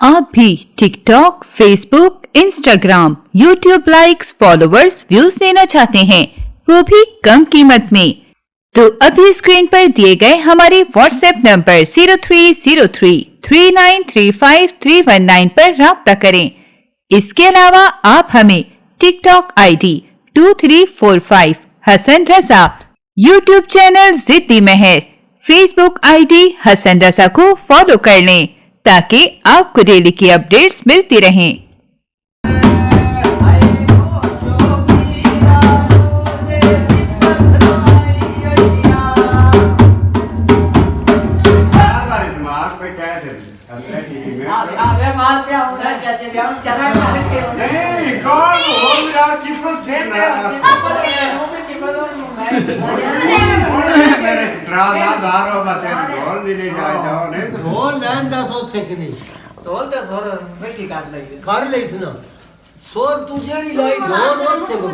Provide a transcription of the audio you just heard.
आप भी TikTok, Facebook, Instagram, YouTube likes, followers, views देना चाहते हैं, वो भी कम कीमत में, तो अभी स्क्रीन पर दिए गए हमारे व्हाट्सएप नंबर 03033935 पर राब्ता करें। इसके अलावा आप हमें TikTok ID 2345 Hasan Raza, YouTube channel जिद्दी मेहर, फेसबुक आईडी हसन रजा को फॉलो कर लें ताकि आपको डेली की अपडेट्स मिलती रहें। कर ले सुना सोर तू जेड़ी लाई ढोल ओते बगो